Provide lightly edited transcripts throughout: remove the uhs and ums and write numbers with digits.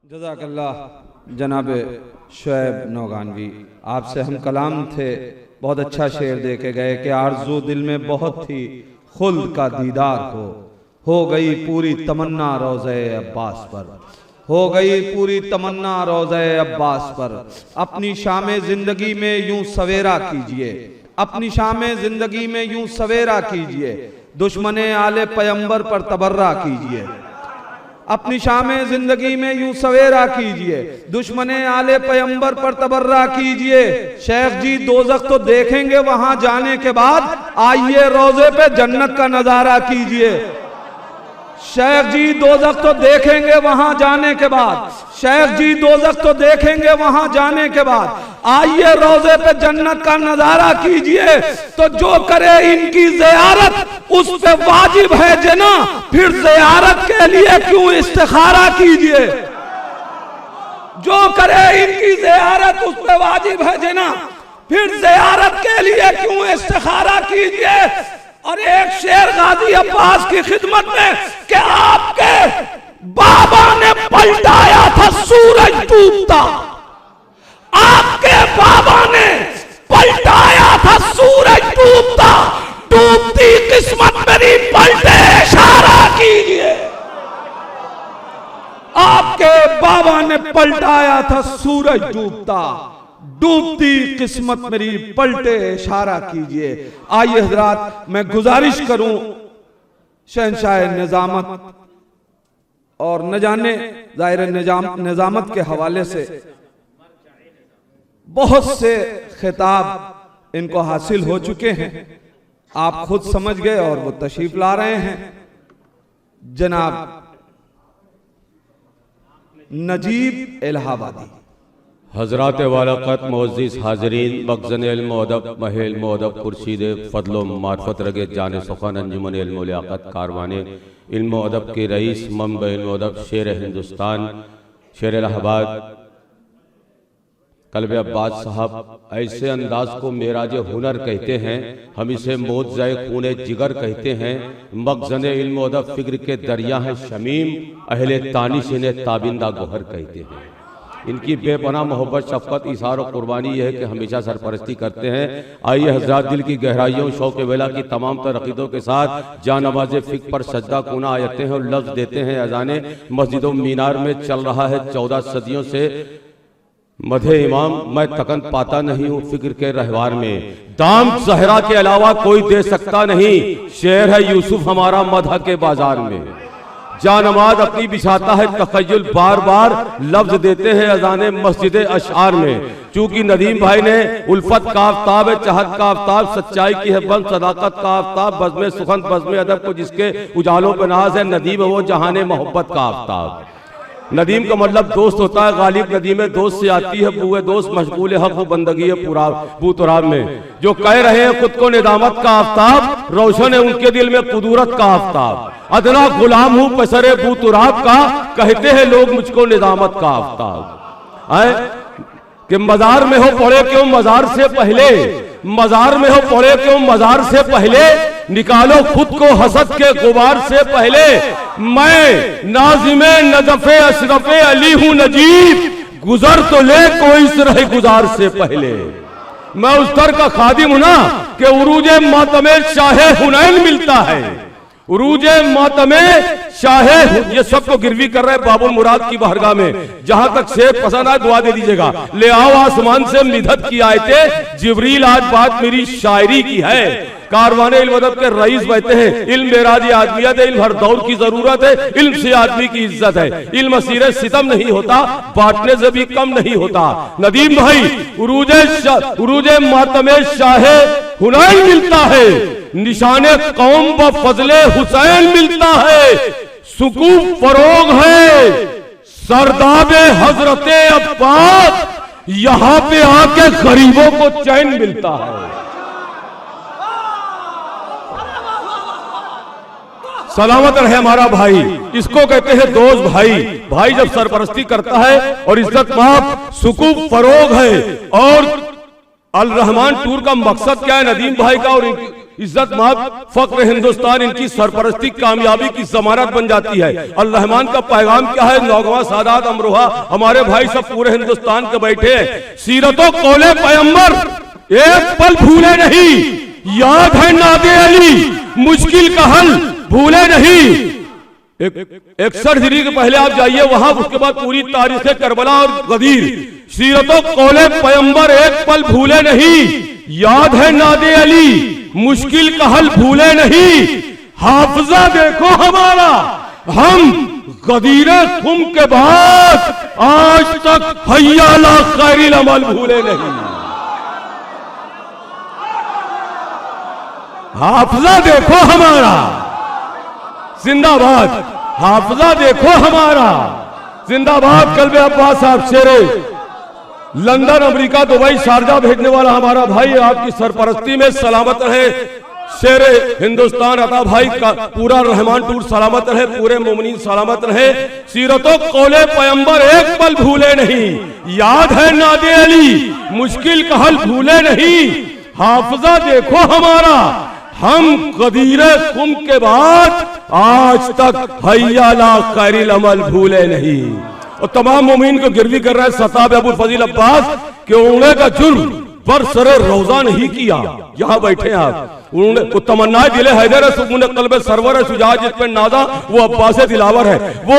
जज़ाकल्लाह जनाब शुएब नौगानवी, आपसे हम कलाम थे, बहुत अच्छा शेर दे के गए कि आरज़ू दिल में बहुत थी खुल्द का दीदार हो गई पूरी तमन्ना रोज़े अब्बास पर, हो गई पूरी तमन्ना रोज़े अब्बास पर। अपनी शामे ज़िंदगी में यूं सवेरा कीजिए, अपनी शामे ज़िंदगी में यूं सवेरा कीजिए, दुश्मने आले पैगंबर पर तबर्रा कीजिए। अपनी शामे जिंदगी में यूं सवेरा कीजिए, दुश्मने आले पैगंबर पर तबर्रा कीजिए। शेख जी दोज़ख तो देखेंगे वहां जाने के बाद, आइए रोजे पे जन्नत का नजारा कीजिए। शेख जी दोज़ख तो देखेंगे वहां जाने के बाद, शेख जी दोज़ख तो देखेंगे वहां जाने के बाद, आइए रोजे पे जन्नत का नजारा कीजिए। तो जो करे इनकी ज़ियारत उस पे वाजिब है जना, फिर ज़ियारत के लिए क्यों इस्तिखारा कीजिए। जो करे इनकी ज़ियारत उस पे वाजिब है जना, फिर ज़ियारत के लिए क्यों इस्तिखारा कीजिए। और एक शेर गाजी अब्बास की खिदमत में कि आपके बाबा ने पलटाया था सूरज डूबता, आपके बाबा ने पलटाया था सूरज डूबता, डूबती किस्मत मेरी पलटे इशारा कीजिए। आपके बाबा ने पलटाया था सूरज डूबता, डूबती किस्मत मेरी पलटे इशारा कीजिए। आइए हजरात, मैं गुजारिश करूं शहंशाह निजामत और न जाने ज़ाहिर निजामत के हवाले से बहुत से खिताब इनको हासिल हो चुके हैं, आप खुद समझ गए और वो तशरीफ ला रहे हैं। जनाब नजीब इलाहाबादी हजरात वालक़त मोअज़्ज़िज़ हाज़रीन, मख़ज़न इल्म व अदब महल मोअदब खुर्शीद फ़ज़्ल व मार्फ़त रगे जान सुख़न अंजुमन इल्म व लियाक़त कारवाने इल्म व अदब के रईस मंबा इल्म व अदब शेर हिंदुस्तान शेर इलाहाबाद कल्ब अब्बास साहब, ऐसे अंदाज को मेराज हुनर कहते हैं, हम इसे मोज़े खूने जिगर कहते हैं। मख़ज़न इल्म व अदब फ़िक्र के दरिया है शमीम, अहले तानिश इन्हें ताबिंदा गोहर कहते हैं। इनकी बेपनाह मोहब्बत शफ़क़त इसार और कुर्बानी यह है कि हमेशा सरपरस्ती करते हैं। आइए हज़रात, दिल की गहराइयों शौक़ वेला की तमाम तर अक़ीदों के साथ जानवाज़ फ़िक्र पर सजदा कुना आयते हैं और लफ्ज़ देते हैं। अज़ाने मस्जिदों मीनार में चल रहा है 14 सदियों से मधे इमाम, मैं तकन पाता नहीं हूँ फ़िक्र के रहवार में, दाम ज़हरा के अलावा कोई दे सकता नहीं, शेर है यूसुफ हमारा मदह के बाजार में। जानमाज अपनी बिछाता है तख़य्युल, बार बार लफ्ज देते हैं अज़ाने मस्जिद अशआर में। चूंकि नदीम भाई ने उल्फत का आफ्ताब है, चाहत का आफ्ताब, सच्चाई की है बंद, सदाकत का आफ्ताब, बज़्म सुखन बज़्म अदब को जिसके उजालों पर नाज है, नदीम है वो जहाने मोहब्बत का आफ्ताब। नदीम का मतलब दोस्त होता है, गालिब नदीम में दोस्त से आती है बुए दोस्त, मशगूल हक वो बंदगी है बू तुराब में। जो कह रहे हैं खुद को निदामत का आफ्ताब, रोशन है उनके दिल में कुदूरत का आफ्ताब। अदना गुलाम हूं पसरे बू तुराब का, कहते हैं लोग मुझको निदामत का आफ्ताब। आए कि मजार में हो पड़े क्यों मजार से पहले, मजार में हो पड़े क्यों मजार से पहले, निकालो खुद को हसद के गुबार से पहले। मैं नाज़िमे नजफ़े अशरफ़े अली हूँ नजीब, गुजर तो ले कोई रहे गुजार से पहले। मैं उस दर का खादिम हूं ना कि उरूजे मातमे शाहे हुनैन मिलता है, उरूजे मातमे शाहे, ये सबको गिरवी कर रहे हैं बाबुल मुराद की बारगाह में। जहां तक शेर पसंद आए दुआ दे दीजिएगा। ले आओ आसमान से मिधत की आयते, जिब्रील आज बात मेरी शायरी की है। कारवाने इल्म अदब के रईस बहते हैं, इल्म मेराज आदमियत है, इल्म हर दौर की जरूरत है, इल्म से आदमी की इज्जत है, इल्म असीर सितम नहीं होता, बांटने से भी कम नहीं होता। नदीम भाई उरूजे मातमे शाहे हुनैन मिलता है, निशाने कौम व फजले हुसैन मिलता है, सुकून फरोग है सरदाबे हजरते अब्बास, यहां पे आके गरीबों को चैन मिलता है। सलामत रहे हमारा भाई, इसको कहते हैं दोस्त भाई। भाई जब सरपरस्ती करता है और इज्जत माफ सुकून फरोग है। और अल रहमान टूर का मकसद क्या है नदीम भाई का और इज्जत माब फक्र हिंदुस्तान इनकी सरपरस्ती कामयाबी की जमानत बन जाती है। अल रहमान का पैगाम क्या है? नौजवान सादात अमरोहा हमारे भाई सब पूरे हिंदुस्तान के बैठे हैं। सीरतो कौले पैगंबर एक पल भूले नहीं, याद है नादे अली मुश्किल का हल भूले नहीं। 61 हिजरी के पहले आप जाइए वहां, उसके बाद पूरी तारीख करबला और गदीर। सीरतो कौले पैगंबर एक पल भूले नहीं, याद है नादे अली मुश्किल का हल भूले नहीं। हाफजा देखो हमारा, हम गदीरे खुम के बाद आज तक हय्याला खैरिल अमल भूले नहीं। हाफजा देखो हमारा, जिंदाबाद। हाफजा देखो हमारा, जिंदाबाद। कल्बे अब्बास साहब शेरे लंदन, अमेरिका, दुबई, शारजा भेजने वाला हमारा भाई आपकी सरपरस्ती में सलामत रहे। शेरे हिंदुस्तान अता भाई का पूरा रहमान टूर सलामत रहे, पूरे मोमिनीन सलामत रहे। सीरतो कौले पैगंबर एक पल भूले नहीं, याद है नादे अली मुश्किल का हल भूले नहीं। हाफजा देखो हमारा, हम गदीरे खुम के बाद आज तक हय्याला खैरिल अमल भूले नहीं। और तमाम मोमिन को गिरवी कर रहा है सताब अबुल फजील अब्बास कि उन्होंने का जुर्म पर सरे रोजा नहीं किया। यहाँ बैठे आप, उन्होंने को तमन्नाए दिले हैदर है, सुकून कल्ब सरवर है, शुजाअत जिस पे नादा वो अब्बास दिलावर है। वो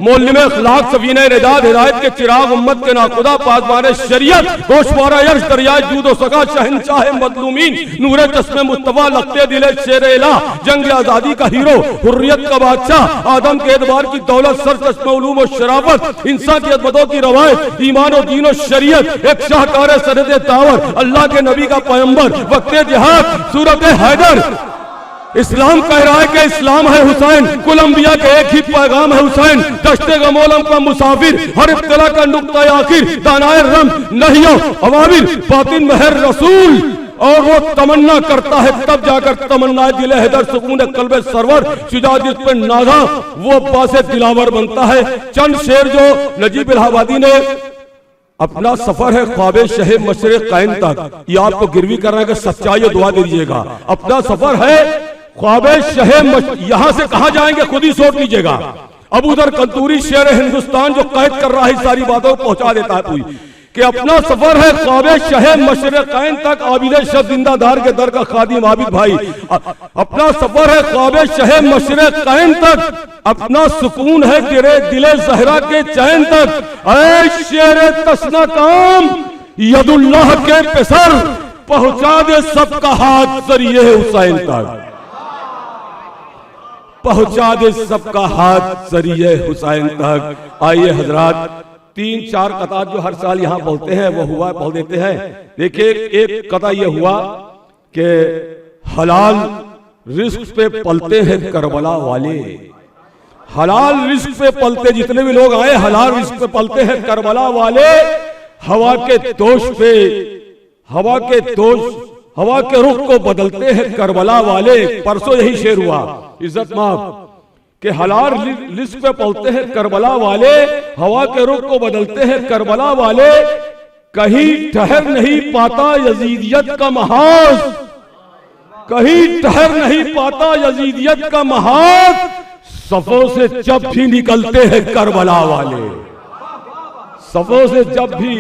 मोल्लिम अखलाक सवीने निजात हिदायत के चिराग उम्मत के नाखुदा पासबान शरीयत गोशवारा यर्श दरियाए जूद व सका शहंशाह मजलूमीन नूरे चश्मे मुस्तफा लगते दिले शेर इला जंग आजादी का हीरो हुर्रियत का बादशाह आदम के एतबार की दौलत सर चश्मे उलूम और शराफत इंसान की अदबतों की रवायत ईमान और दीन और शरीयत एक शाहकार सरहद तावर अल्लाह के नबी का पैगंबर वक्त जिहाद सूरत हैदर। इस्लाम कह रहा है कि इस्लाम है हुसैन, कुल अंबिया का एक ही पैगाम है हुसैन। दश्ते गमोलम का मुसाफिर, हर इब्तिला का नुक्ता आखिर, दानाए रम नहियो अवामिर, बातिन महर रसूल। और वो तमन्ना करता है तब जाकर तमन्ना दिले हैदर सुकून कल्बे सरवर शुजाअत जिस पे नाजा वो अब्बास दिलावर बनता है। चंद शेर जो नजीब इलाहाबादी ने अपना सफर है ख्वाबे शहे मशरिक़ कैन तक, ये आपको गिरवी कर रहा है कि सच्चाई दुआ दीजिएगा। अपना सफर है ख्वाबे शहे यहां से कहां जाएंगे खुद ही सोच लीजिएगा। अबू दर कंतूरी शेर हिंदुस्तान जो कैद कर रहा है सारी बातों को पहुंचा देता है पूरी कि अपना सफर है ख्वाबे शहे मशरिक़ कैन तक, आबिद शब जिंदादार के दर का खादिम आबिद भाई। अपना सफर है ख्वाबे शहे मशरिक़ कैन तक, अपना सुकून है तेरे दिले जहरा के चैन तक। ऐ शेरे तस्ना काम यदुल्लाह के पेसर, पहुंचा दे सबका हाथ जरिए हुसैन तक, पहुंचा दे सबका हाथ जरिए हुसैन तक। आइए हजरात, 3-4 कतार जो हर साल यहाँ बोलते हैं वो हुआ बोल देते हैं। देखिए एक कता ये हुआ कि हलाल रिस्क पे पलते हैं करबला वाले, हलाल रिस्क पे पलते जितने भी लोग आए हलाल रिस्क पे पलते हैं करबला वाले। हवा के दोष पे हवा के रुख को बदलते हैं करबला वाले। परसों यही शेर हुआ इज्जत माफ कि हलाल रिस्क पे पलते हैं करबला वाले, हवा के रुख को बदलते हैं करबला वाले। कहीं ठहर नहीं पाता यजीदियत का महाज, कहीं ठहर नहीं पाता यजीदियत का महाज, सफों से जब भी निकलते हैं करबला वाले, सफों से जब भी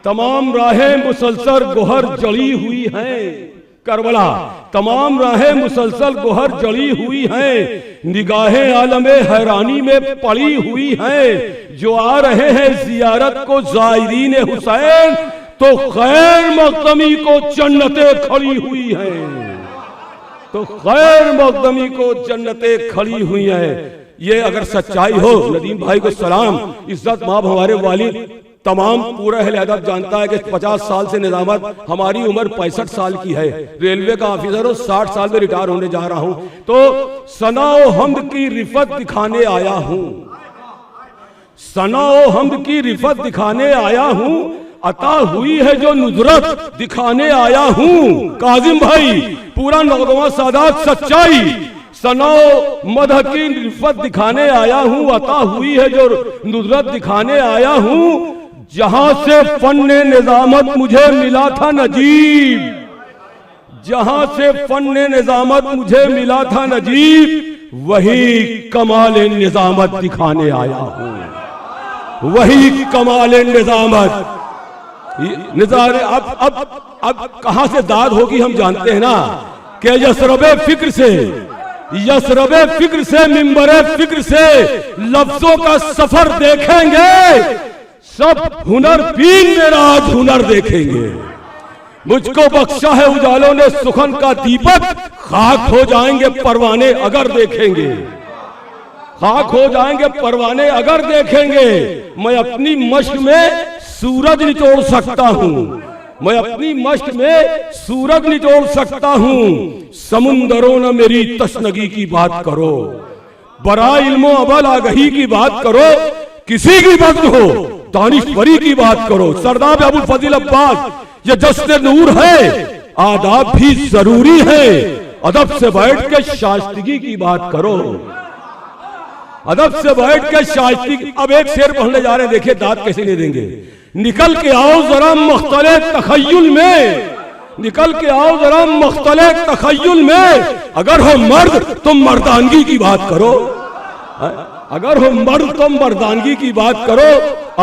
तमाम राहें मुसलसल गोहर जड़ी हुई हैं। करबला तमाम राहें मुसलसल गोहर जड़ी हुई हैं, निगाहें आलमे हैरानी में पड़ी हुई हैं। जो आ रहे हैं जियारत को ज़ायरीन हुसैन, तो खैर मक़दमी को जन्नतें खड़ी हुई हैं, तो खैर मक़दमी को जन्नतें खड़ी हुई हैं। ये अगर सच्चाई हो, नदीम भाई को सलाम, इज्जत माब हमारे वालिद तमाम पूरा अहले अदब जानता है कि 50 साल से निजामत, हमारी उम्र 65 साल की है, रेलवे का ऑफिसर हूं, 60 साल में रिटायर होने जा रहा हूं। तो सनाओ हमद की रिफत दिखाने आया हूं, सनाओ हमद की रिफत दिखाने आया हूं, अता हुई है जो नुजरत दिखाने आया हूं। काजिम भाई पूरा नौजवान सादात सच्चाई, सनाओ मदह की रिफत दिखाने आया हूं, अता हुई है जो नुजरत दिखाने आया हूं। जहां से फन्ने निजामत मुझे मिला था नजीब, जहां से फन्ने निजामत मुझे मिला था नजीब, वही कमाले निजामत दिखाने आया हूं, वही कमाले निजामत। निजारे अब कहां से दाद होगी हम जानते हैं ना, कि यसरबे फिक्र से, यसरबे फिक्र से, मिंबरे फिक्र से लफ्जों का सफर देखेंगे, सब हुनर पीन मेरा आज हुनर देखेंगे। मुझको बख्शा है उजालों ने सुखन का दीपक, खाक हो जाएंगे परवाने अगर देखेंगे, खाक हो जाएंगे परवाने अगर देखेंगे। मैं अपनी मश्क में सूरज निचोड़ सकता हूं, मैं अपनी मश्क में सूरज निचोड़ सकता हूं। समुंदरों ने मेरी तशनगी की बात करो, बरा इल्मो अबल आगही की बात करो, किसी की बात हो दानिशवरी की बात करो। सरदार अबुल फजील अब्बास, ये जश्न नूर है, आदाब भी जरूरी है, अदब से बैठ के शाइस्तगी की बात करो, अदब से बैठ के शाइस्तगी। अब एक शेर पढ़ने जा रहे हैं, देखिए दाद कैसे नहीं देंगे। निकल के आओ जरा मुख्तलिफ तखय्युल में, निकल के आओ जरा मुख्तलिफ तखय्युल में, अगर हो मर्द तो मर्दानगी की बात करो, अगर हो मर्द तो मर्दानगी की बात करो।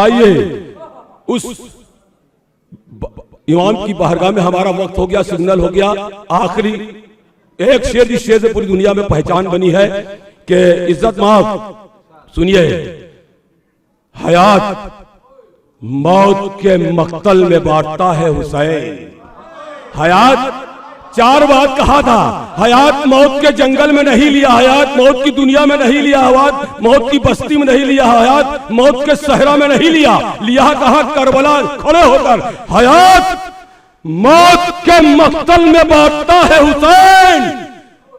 आइए उस इमाम की बारगाह में, हमारा वक्त हो गया, सिग्नल हो गया। आखिरी एक शेर, जिस शेर से पूरी दुनिया में पहचान बनी है कि इज्जत माफ सुनिए। हयात मौत के मक्तल में बांटता है हुसैन, हयात चार बात कहा था, हयात मौत के जंगल में नहीं लिया, हयात मौत की दुनिया में नहीं लिया, हयात मौत की बस्ती में नहीं लिया, हयात मौत के सहरा में नहीं लिया, लिया कहा करबला खड़े होकर। हयात मौत के मक्तल में बांटता है हुसैन,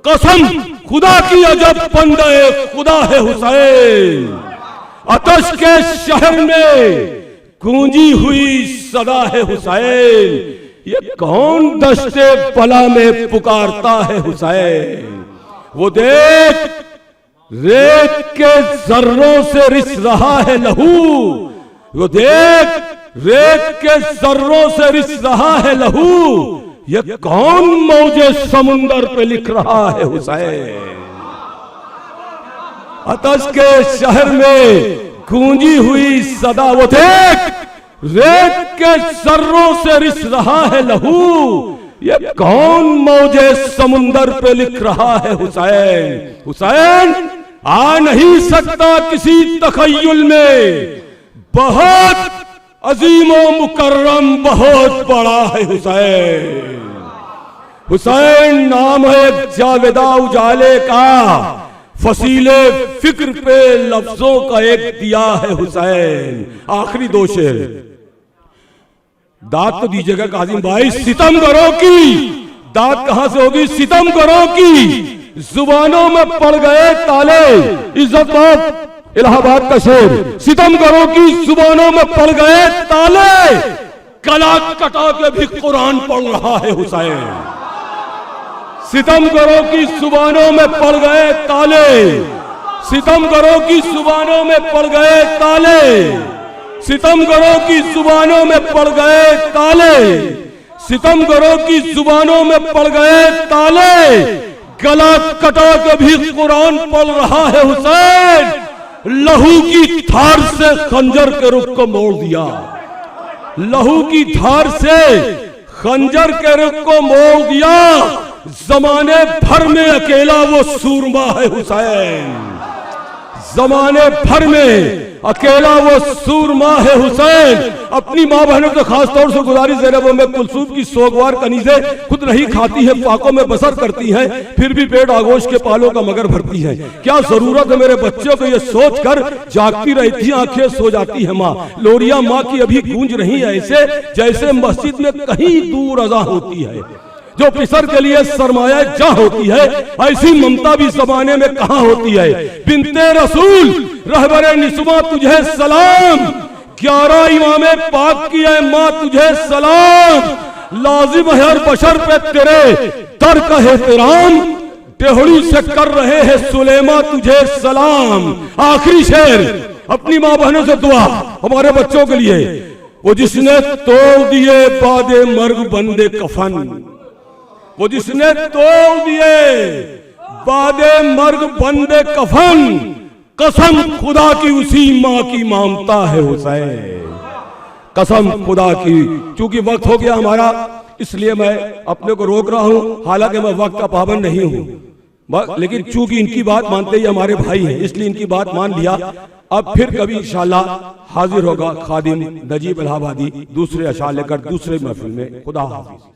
कसम खुदा की अजब बंदे खुदा है हुसैन। आतश के शहर में गूंजी हुई सदा है हुसैन, ये कौन दश्ते बला में पुकारता है हुसैन। वो देख रेत के जर्रों से रिस रहा है लहू, वो देख रेत के जर्रों से रिस रहा है लहू, ये कौन मौजे समुंदर पे लिख रहा है हुसैन। आतश के शहर में गूंजी हुई सदा, वो देख रेत के सर्रों से रिस रहा है लहू, ये कौन मौजे समुंदर पे लिख रहा है हुसैन। हुसैन आ नहीं सकता किसी तखय्युल में, बहुत अजीम व मुकर्रम बहुत बड़ा है हुसैन। हुसैन नाम है जावेदा उजाले का, फसीले फिक्र पे लफ्जों का एक दिया है हुसैन। आखिरी दो शेर, दाद तो दीजिएगा काजिम भाई। सितम करो की दाद कहां से होगी, सितम करो की जुबानों में पड़ गए ताले, इज्जत बात इलाहाबाद का शेर। सितम करो की जुबानों में पड़ गए ताले, गला कटा के भी कुरान पढ़ रहा है हुसैन। सितम करो की जुबानों में पड़ गए ताले, सितम करो की जुबानों में पड़ गए ताले, सितम करो की जुबानों में पड़ गए ताले, सितम करो की जुबानों में पड़ गए ताले, गला कटा के भी कुरान पढ़ रहा है हुसैन। लहू की धार से खंजर के रुख को मोड़ दिया, लहू की धार से खंजर के रुख को मोड़ दिया, जमाने भर में अकेला वो सूरमा है हुसैन, जमाने भर में अकेला वो सूरमा है हुसैन। अपनी माँ बहनों से खास तौर से गुजारिश ज़ैनब में कुलसूम की सोगवार कनीज़े खुद नहीं खाती है, फाकों में बसर करती हैं, फिर भी पेट आगोश के पालों का मगर भरती है। क्या जरूरत है मेरे बच्चों को ये सोच कर, जागती रहती आंखें सो जाती है माँ। लोरिया माँ की अभी गूंज रही है ऐसे जैसे मस्जिद में कहीं दूर अज़ां होती है, जो पिसर के लिए सरमाया जा होती है, ऐसी ममता भी जमाने में कहां होती है। बिनते रसूल रहबरे निस्वा तुझे सलाम, 11 इमामे पाक की है माँ तुझे सलाम, लाजिम है हर बशर पे तेरे दर का एहतराम, टेहड़ी से कर रहे हैं सुलेमा तुझे सलाम। आखिरी शेर, अपनी माँ बहनों से दुआ हमारे बच्चों के लिए। वो जिसने तोड़ दिए बादे मर्ग बंदे कफन, वो जिसने तोड़ दिए बादे मर्ग बंदे कफन, कसम खुदा की उसी माँ की मानता है हुसैन, कसम खुदा की। चूंकि वक्त हो गया हमारा, इसलिए मैं अपने को रोक रहा हूं, हालांकि मैं वक्त का पाबंद नहीं हूं, लेकिन चूंकि इनकी बात मानते ही हमारे भाई हैं, इसलिए इनकी बात मान लिया। अब फिर कभी इंशाल्लाह हाजिर होगा खादिम नजीब इलाहाबादी दूसरे अशार लेकर दूसरे महफिल में। खुदा हाफिज।